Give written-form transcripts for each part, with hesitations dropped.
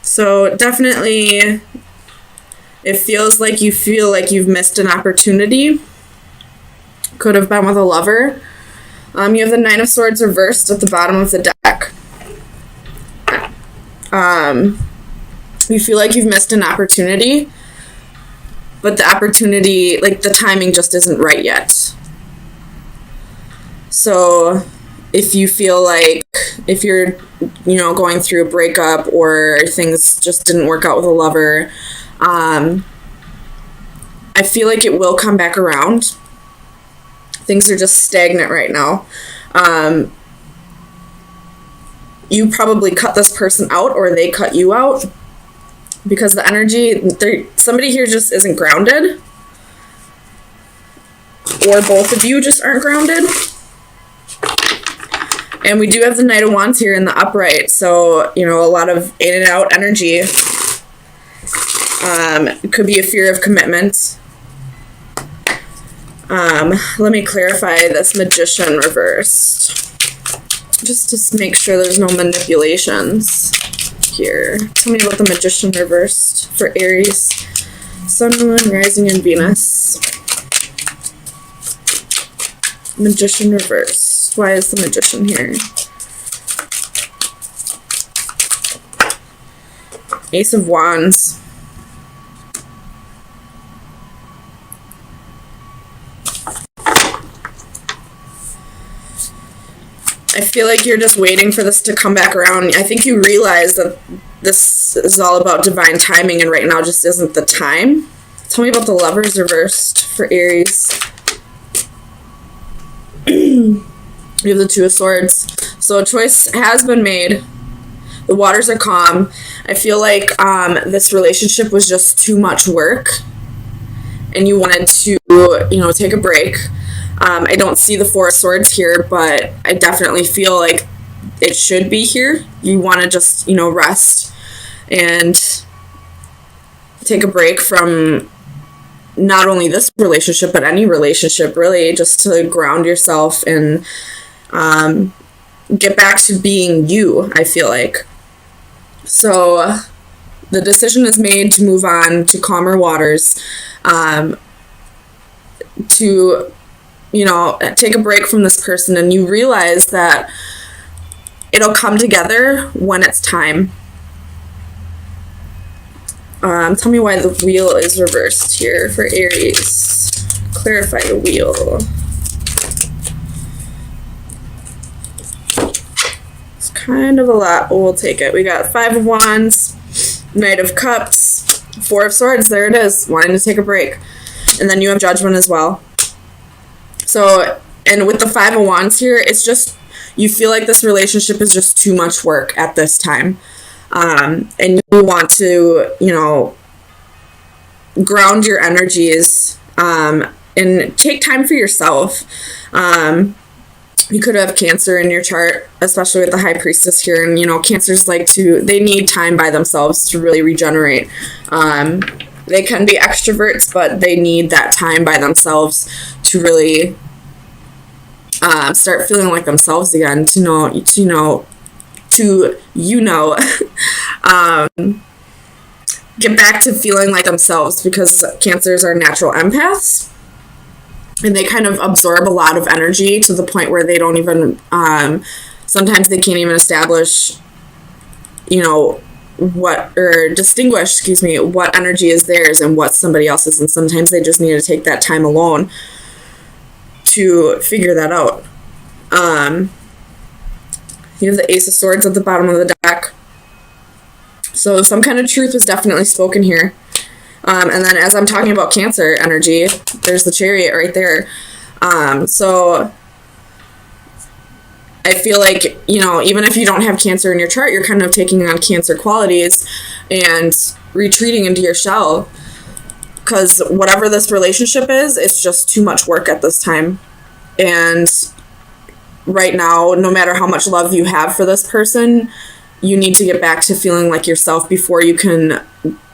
So definitely it feels like you feel like you've missed an opportunity. Could have been with a lover. You have the Nine of Swords reversed at the bottom of the deck. You feel like you've missed an opportunity, but the opportunity, like the timing just isn't right yet. So if you feel like, if you're, going through a breakup or things just didn't work out with a lover, I feel like it will come back around. Things are just stagnant right now. You probably cut this person out or they cut you out because the energy, somebody here just isn't grounded, or both of you just aren't grounded. And we do have the Knight of Wands here in the upright, so, a lot of in and out energy. It could be a fear of commitment. Let me clarify this Magician reversed, just to make sure there's no manipulations here. Tell me about the Magician reversed for Aries, Sun, Moon, Rising, and Venus. Magician reversed. Why is the Magician here? Ace of Wands. I feel like you're just waiting for this to come back around. I think you realize that this is all about divine timing, and right now just isn't the time. Tell me about the Lovers reversed for Aries. You have the Two of Swords. So a choice has been made. The waters are calm. I feel like this relationship was just too much work, and you wanted to, take a break. I don't see the Four of Swords here, but I definitely feel like it should be here. You want to just, rest and take a break from not only this relationship, but any relationship, really, just to ground yourself and get back to being you, I feel like. So the decision is made to move on to calmer waters, to take a break from this person, and you realize that it'll come together when it's time. Tell me why the Wheel is reversed here for Aries. Clarify the Wheel. It's kind of a lot, but we'll take it. We got Five of Wands, Knight of Cups, Four of Swords. There it is, wanting to take a break. And then you have Judgment as well. So, and with the Five of Wands here, it's just, you feel like this relationship is just too much work at this time. And you want to, ground your energies, and take time for yourself. You could have Cancer in your chart, especially with the High Priestess here. And, Cancers they need time by themselves to really regenerate. They can be extroverts, but they need that time by themselves to really start feeling like themselves again, get back to feeling like themselves, because Cancers are natural empaths, and they kind of absorb a lot of energy to the point where they don't even, sometimes they can't even establish, distinguish what energy is theirs and what somebody else's, and sometimes they just need to take that time alone to figure that out. You have the Ace of Swords at the bottom of the deck. So some kind of truth was definitely spoken here. And then as I'm talking about Cancer energy, there's the Chariot right there. So I feel like, even if you don't have Cancer in your chart, you're kind of taking on Cancer qualities and retreating into your shell. Because whatever this relationship is, it's just too much work at this time. And right now, no matter how much love you have for this person, you need to get back to feeling like yourself before you can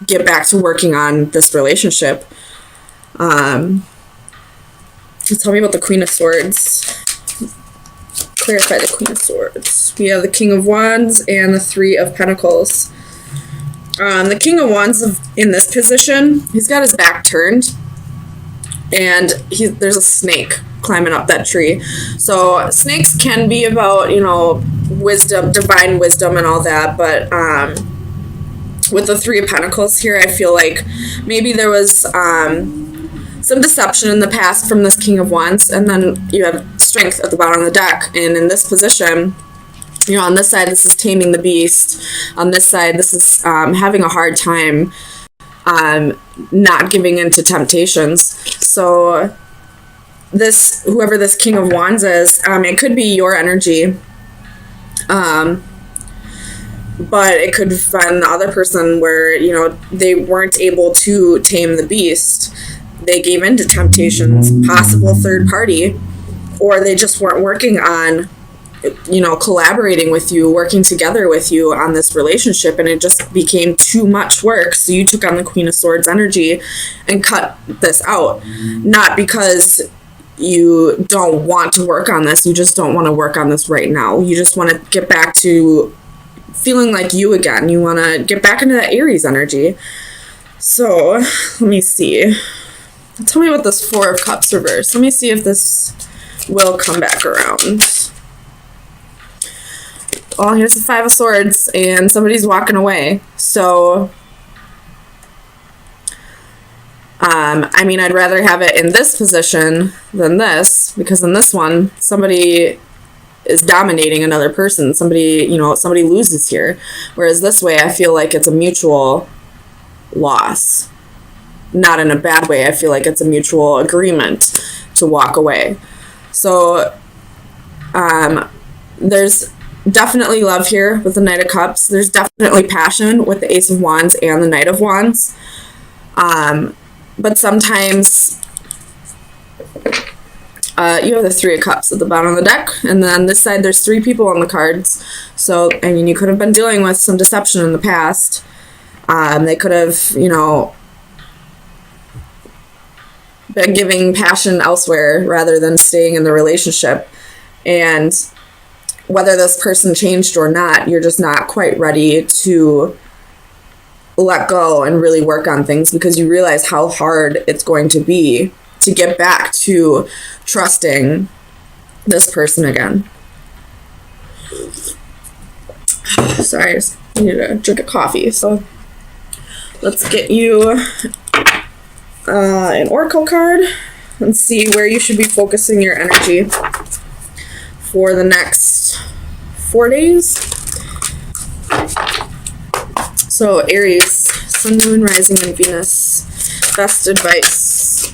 get back to working on this relationship. Tell me about the Queen of Swords. Clarify the Queen of Swords. We have the King of Wands and the Three of Pentacles. The King of Wands in this position, he's got his back turned, and there's a snake climbing up that tree. So snakes can be about, wisdom, divine wisdom and all that, but with the Three of Pentacles here, I feel like maybe there was some deception in the past from this King of Wands, and then you have Strength at the bottom of the deck, and in this position, on this side, this is taming the beast. On this side, this is having a hard time not giving in to temptations. So whoever this King of Wands is, it could be your energy, but it could find the other person where, they weren't able to tame the beast. They gave in to temptations, possible third party, or they just weren't working on collaborating with you, working together with you on this relationship, and it just became too much work. So you took on the Queen of Swords energy and cut this out. Not because you don't want to work on this, you just don't want to work on this right now. You just want to get back to feeling like you again. You want to get back into that Aries energy. So, let me see. Tell me what this Four of Cups reverse. Let me see if this will come back around. Well, here's the Five of Swords, and somebody's walking away. So, I'd rather have it in this position than this, because in this one, somebody is dominating another person. Somebody loses here. Whereas this way, I feel like it's a mutual loss. Not in a bad way. I feel like it's a mutual agreement to walk away. So, there's definitely love here with the Knight of Cups. There's definitely passion with the Ace of Wands and the Knight of Wands. But sometimes you have the Three of Cups at the bottom of the deck, and then on this side there's three people on the cards. So, you could have been dealing with some deception in the past. They could have, been giving passion elsewhere rather than staying in the relationship. And whether this person changed or not, you're just not quite ready to let go and really work on things, because you realize how hard it's going to be to get back to trusting this person again. Sorry, I just need to drink a coffee. So let's get you an oracle card and see where you should be focusing your energy for the next 4 days. So Aries, Sun, Moon, Rising, and Venus. Best advice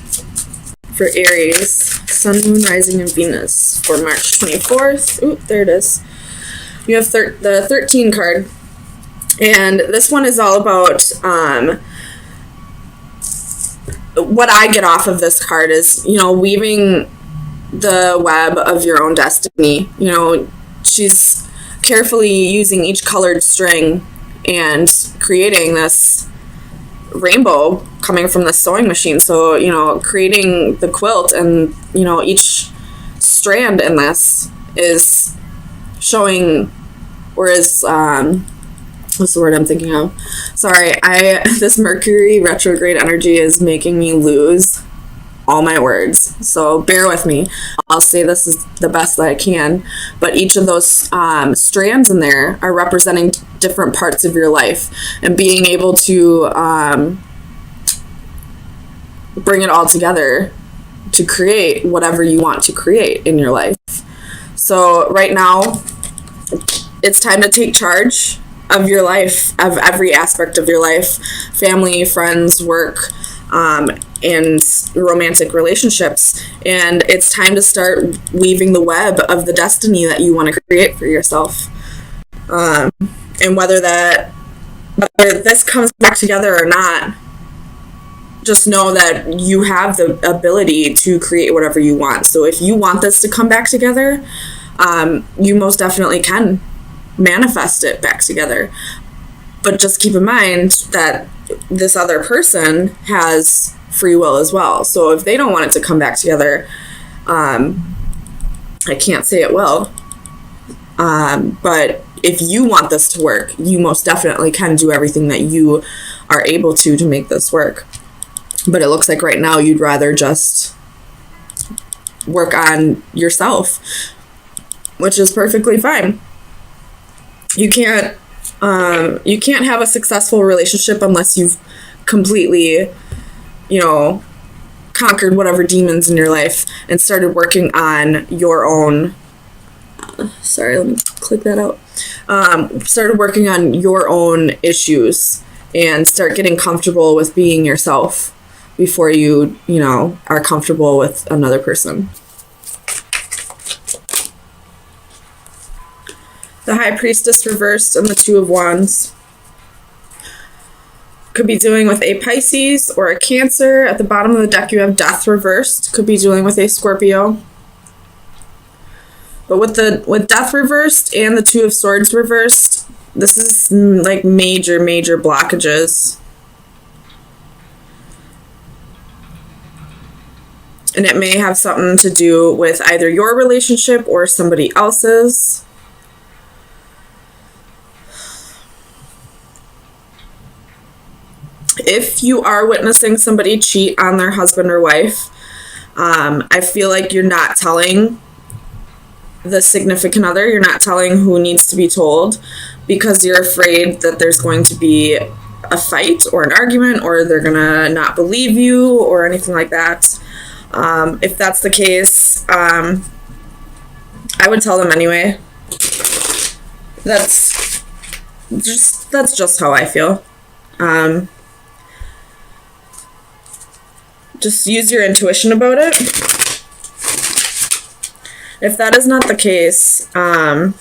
for Aries, Sun, Moon, Rising, and Venus for March 24th. Ooh, there it is. You have the 13 card. And this one is all about what I get off of this card is, weaving the web of your own destiny. She's carefully using each colored string and creating this rainbow coming from the sewing machine. So, creating the quilt, and, each strand in this is showing, or is, what's the word I'm thinking of? Sorry, this Mercury retrograde energy is making me lose all my words, so bear with me. I'll say this is the best that I can, but each of those strands in there are representing different parts of your life, and being able to bring it all together to create whatever you want to create in your life. So right now, it's time to take charge of your life, of every aspect of your life: family, friends, work, and romantic relationships. And it's time to start weaving the web of the destiny that you want to create for yourself. And whether this comes back together or not, just know that you have the ability to create whatever you want. So if you want this to come back together, you most definitely can manifest it back together. But just keep in mind that this other person has free will as well. So if they don't want it to come back together, I can't say it will. But if you want this to work, you most definitely can do everything that you are able to make this work. But it looks like right now you'd rather just work on yourself, which is perfectly fine. You can't have a successful relationship unless you've completely, conquered whatever demons in your life and started working on your own. Sorry, let me click that out. Started working on your own issues and start getting comfortable with being yourself before you are comfortable with another person. The High Priestess reversed and the Two of Wands. Could be dealing with a Pisces or a Cancer. At the bottom of the deck, you have Death reversed. Could be dealing with a Scorpio. But with Death reversed and the Two of Swords reversed, this is like major blockages. And it may have something to do with either your relationship or somebody else's. If you are witnessing somebody cheat on their husband or wife, I feel like you're not telling the significant other. You're not telling who needs to be told because you're afraid that there's going to be a fight or an argument, or they're going to not believe you or anything like that. If that's the case, I would tell them anyway. That's just how I feel. Just use your intuition about it. If that is not the case, the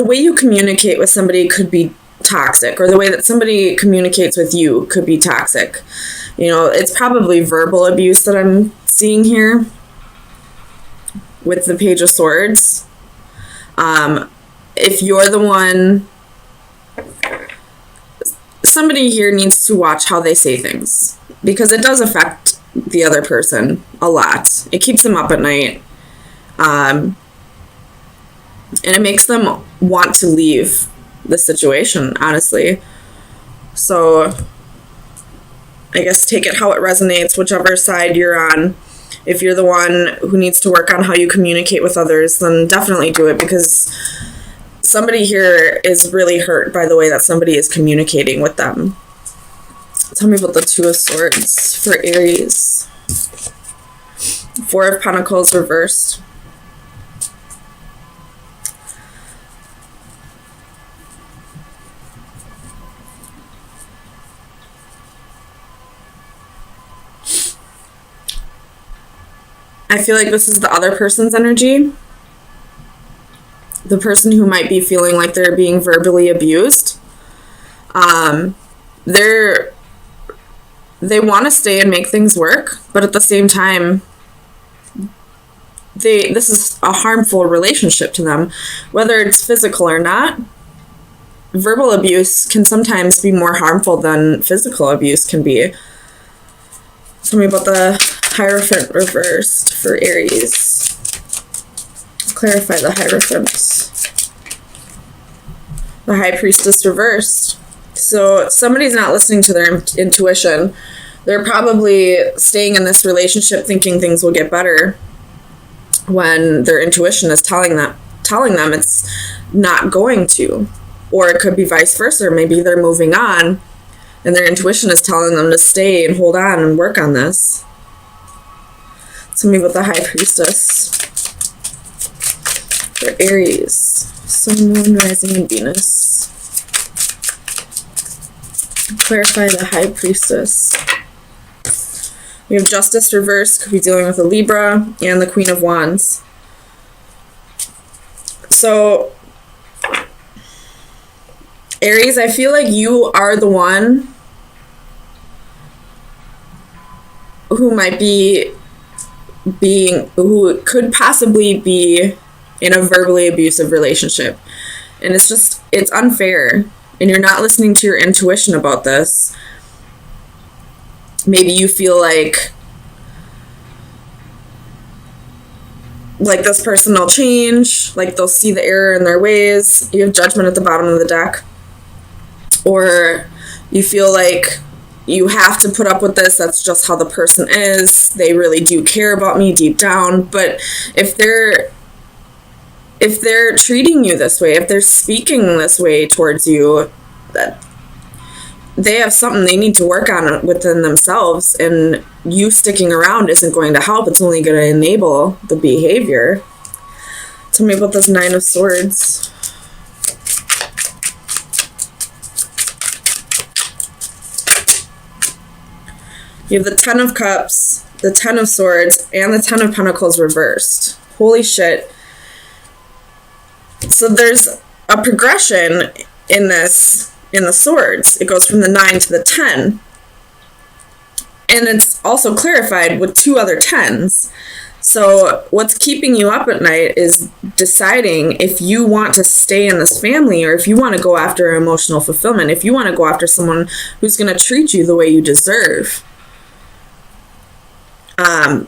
way you communicate with somebody could be toxic, or the way that somebody communicates with you could be toxic. It's probably verbal abuse that I'm seeing here with the Page of Swords. If you're the one, somebody here needs to watch how they say things, because it does affect the other person a lot. It keeps them up at night. And it makes them want to leave the situation, honestly. So I guess take it how it resonates, whichever side you're on. If you're the one who needs to work on how you communicate with others, then definitely do it, because somebody here is really hurt by the way that somebody is communicating with them. Tell me about the Two of Swords for Aries. Four of Pentacles reversed. I feel like this is the other person's energy. The person who might be feeling like they're being verbally abused. They want to stay and make things work, but at the same time, this is a harmful relationship to them, whether it's physical or not. Verbal abuse can sometimes be more harmful than physical abuse can be. Tell me about the Hierophant reversed for Aries. Clarify the Hierophant. The High Priestess reversed. So somebody's not listening to their intuition. They're probably staying in this relationship thinking things will get better when their intuition is telling them it's not going to. Or it could be vice versa. Maybe they're moving on and their intuition is telling them to stay and hold on and work on this. Tell me about the High Priestess for Aries. Sun, Moon, Rising, and Venus. Clarify the High Priestess. We have Justice reversed, could be dealing with a Libra, and the Queen of Wands. So, Aries, I feel like you are the one who might be who could possibly be in a verbally abusive relationship. And it's unfair. And you're not listening to your intuition about this. Maybe you feel like like this person will change, like they'll see the error in their ways. You have Judgment at the bottom of the deck. Or you feel like you have to put up with this, that's just how the person is, they really do care about me deep down. But if they're treating you this way, if they're speaking this way towards you, that they have something they need to work on within themselves, and you sticking around isn't going to help. It's only going to enable the behavior. Tell me about this Nine of Swords. You have the Ten of Cups, the Ten of Swords, and the Ten of Pentacles reversed. Holy shit. So there's a progression in this, in the swords. It goes from the 9 to the 10. And it's also clarified with 2 other 10s. So what's keeping you up at night is deciding if you want to stay in this family, or if you want to go after emotional fulfillment, if you want to go after someone who's going to treat you the way you deserve.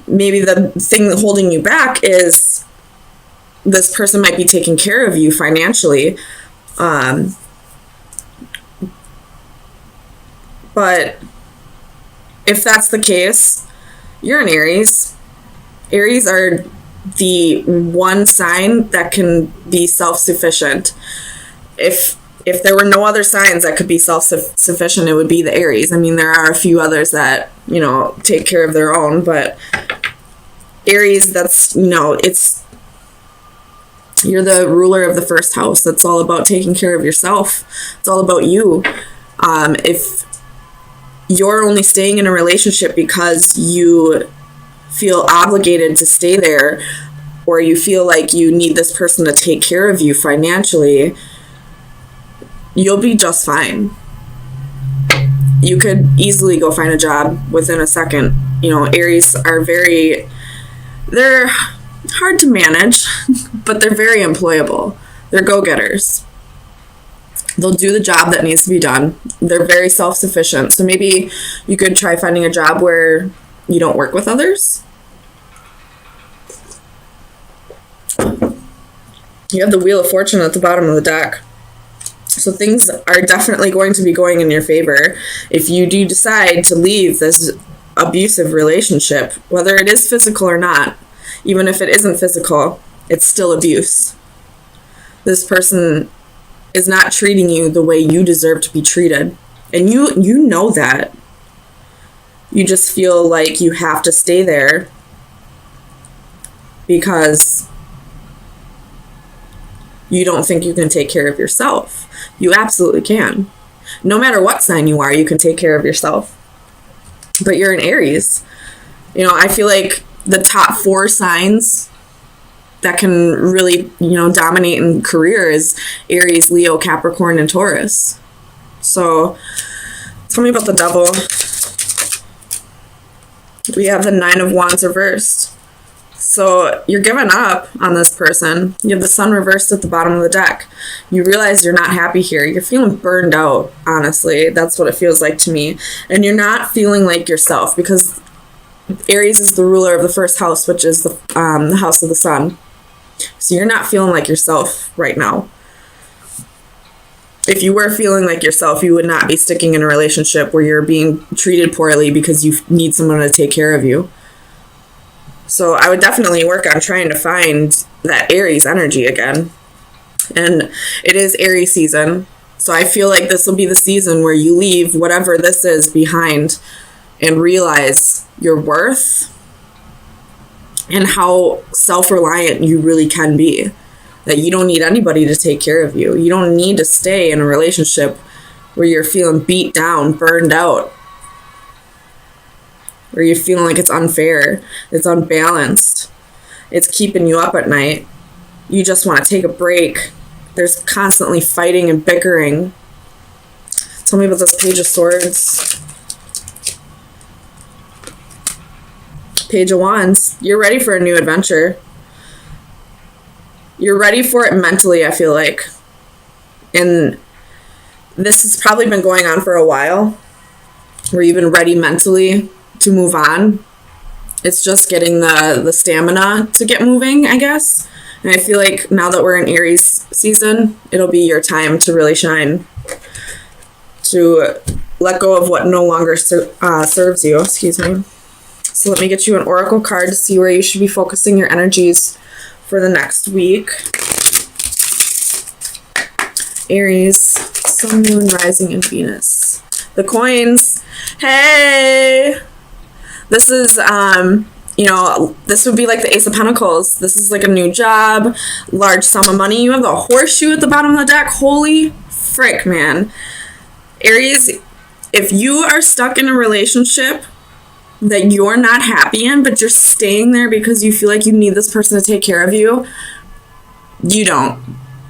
Maybe the thing holding you back is this person might be taking care of you financially. But if that's the case, you're an Aries. Aries are the one sign that can be self-sufficient. If there were no other signs that could be self-sufficient, it would be the Aries. I mean, there are a few others that, you know, take care of their own, but Aries, that's, you know, you're the ruler of the first house. That's all about taking care of yourself. It's all about you. If you're only staying in a relationship because you feel obligated to stay there, or you feel like you need this person to take care of you financially, you'll be just fine. You could easily go find a job within a second. You know, Aries are they're hard to manage, but they're very employable. They're go-getters. They'll do the job that needs to be done. They're very self-sufficient. So maybe you could try finding a job where you don't work with others. You have the Wheel of Fortune at the bottom of the deck. So things are definitely going to be going in your favor if you do decide to leave this abusive relationship, whether it is physical or not. Even if it isn't physical, it's still abuse. This person is not treating you the way you deserve to be treated. And you know that. You just feel like you have to stay there because you don't think you can take care of yourself. You absolutely can. No matter what sign you are, you can take care of yourself. But you're an Aries. You know, I feel like the top 4 signs that can really, you know, dominate in career is Aries, Leo, Capricorn, and Taurus. So tell me about the Devil. We have the 9 of Wands reversed. So you're giving up on this person. You have the Sun reversed at the bottom of the deck. You realize you're not happy here. You're feeling burned out, honestly. That's what it feels like to me. And you're not feeling like yourself, because Aries is the ruler of the first house, which is the house of the sun. So you're not feeling like yourself right now. If you were feeling like yourself, you would not be sticking in a relationship where you're being treated poorly because you need someone to take care of you. So I would definitely work on trying to find that Aries energy again. And it is Aries season. So I feel like this will be the season where you leave whatever this is behind and realize your worth and how self-reliant you really can be. That you don't need anybody to take care of you. You don't need to stay in a relationship where you're feeling beat down, burned out, where you're feeling like it's unfair, it's unbalanced, it's keeping you up at night. You just want to take a break. There's constantly fighting and bickering. Tell me about this Page of Swords. Page of Wands. You're ready for a new adventure. You're ready for it mentally, I feel like. And this has probably been going on for a while, where you've been ready mentally to move on. It's just getting the stamina to get moving, I guess. And I feel like now that we're in Aries season, it'll be your time to really shine, to let go of what no longer serves you. Excuse me. So let me get you an oracle card to see where you should be focusing your energies for the next week. Aries, Sun, Moon, Rising, and Venus. The coins. Hey! This is, this would be like the Ace of Pentacles. This is like a new job, large sum of money. You have the horseshoe at the bottom of the deck. Holy frick, man. Aries, if you are stuck in a relationship that you're not happy in, but you're staying there because you feel like you need this person to take care of you, you don't.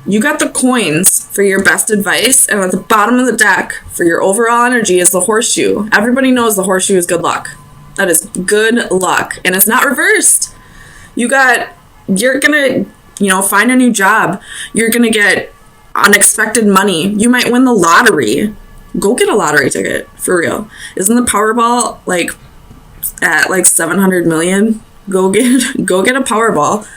You got the coins for your best advice, and at the bottom of the deck for your overall energy is the horseshoe. Everybody knows the horseshoe is good luck. That is good luck, and it's not reversed. You're gonna, find a new job. You're gonna get unexpected money. You might win the lottery. Go get a lottery ticket, for real. Isn't the Powerball at 700 million? Go get a Powerball.